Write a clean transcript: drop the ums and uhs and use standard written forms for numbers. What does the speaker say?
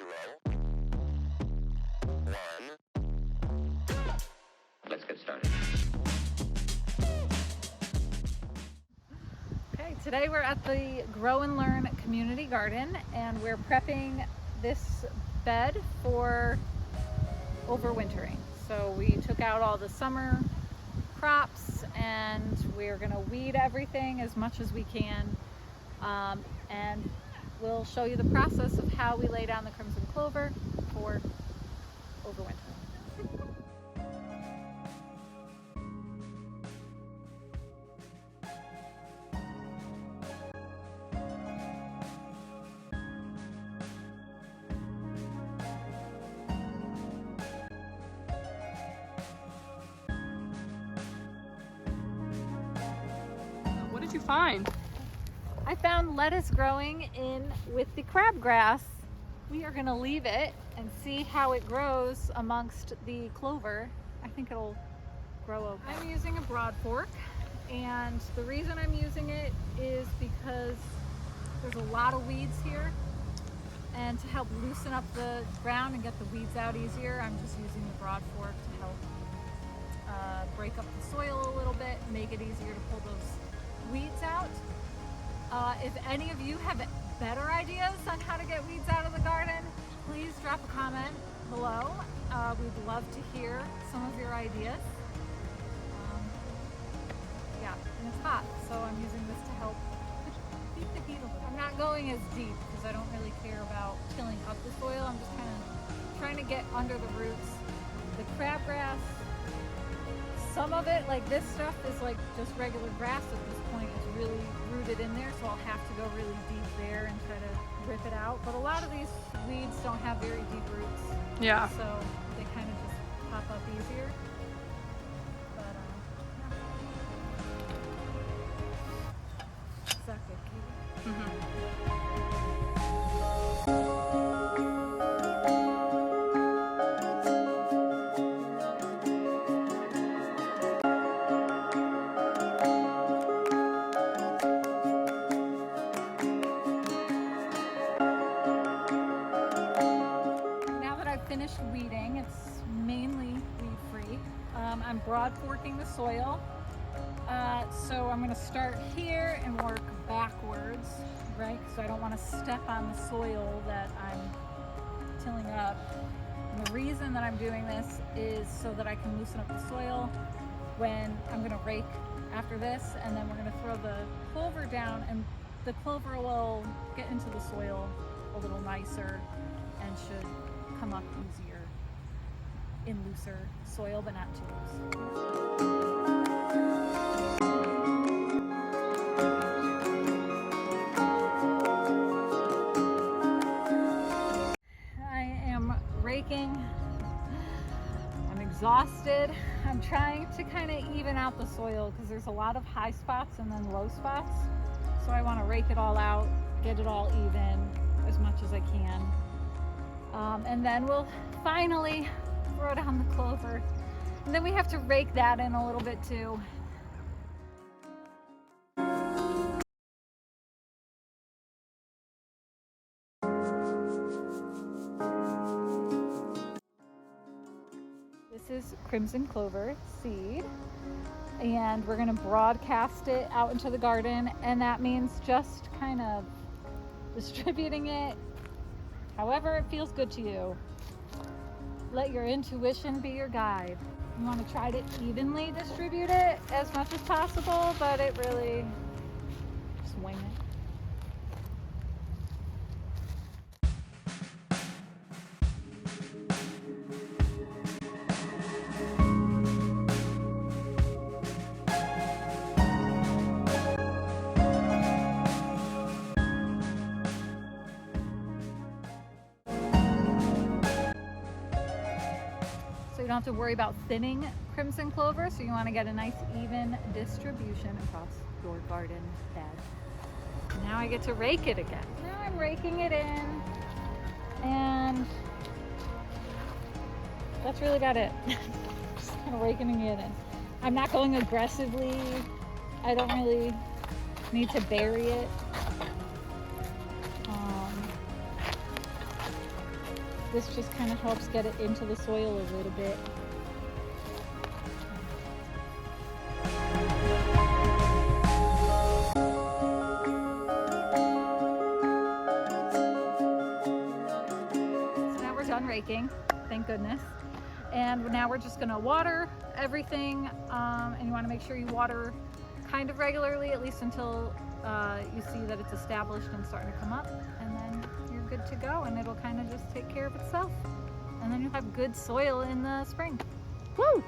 1. Let's get started. Okay, today we're at the Grow and Learn Community Garden and we're prepping this bed for overwintering. So we took out all the summer crops and we're going to weed everything as much as we can, and we'll show you the process of how we lay down the crimson clover for overwintering. What did you find? I found lettuce growing in with the crabgrass. We are going to leave it and see how it grows amongst the clover. I think it'll grow okay. I'm using a broad fork, and the reason I'm using it is because there's a lot of weeds here, and to help loosen up the ground and get the weeds out easier, I'm just using the broad fork to help break up the soil a little bit, make it easier to pull those weeds out. If any of you have better ideas on how to get weeds out of the garden, please drop a comment below. We'd love to hear some of your ideas. Yeah, and it's hot, so I'm using this to help keep the heat a little. I'm not going as deep because I don't really care about tilling up the soil. I'm just kind of trying to get under the roots. The crabgrass, some of it, like this stuff, is like just regular grass at this point. It's really rooted in there, so I'll have to go really deep there and try to rip it out. But a lot of these weeds don't have very deep roots. Yeah. So they kind of just pop up easier. But yeah. Is that good, Katie? Mm-hmm. Finished weeding. It's mainly weed free. I'm broad forking the soil, so I'm going to start here and work backwards, right? So I don't want to step on the soil that I'm tilling up. And the reason that I'm doing this is so that I can loosen up the soil when I'm going to rake after this, and then we're going to throw the clover down, and the clover will get into the soil a little nicer and should come up easier in looser soil, but not too loose. I am raking. I'm exhausted. I'm trying to kind of even out the soil because there's a lot of high spots and then low spots. So I want to rake it all out, get it all even as much as I can. And then we'll finally throw down the clover. And then we have to rake that in a little bit too. This is crimson clover seed, and we're going to broadcast it out into the garden, and that means just kind of distributing it however it feels good to you. Let your intuition be your guide. You want to try to evenly distribute it as much as possible, but it really, just wing it. So you don't have to worry about thinning crimson clover, so you want to get a nice even distribution across your garden bed. Now I get to rake it again. Now I'm raking it in, and that's really about it. Just kind of raking it in. I'm not going aggressively. I don't really need to bury it. this just kind of helps get it into the soil a little bit. So now we're done raking, thank goodness. And now we're just gonna water everything, and you wanna make sure you water kind of regularly, at least until you see that it's established and starting to come up, and then you're good to go, and it'll kind of just take care of itself. And then you'll have good soil in the spring. Woo!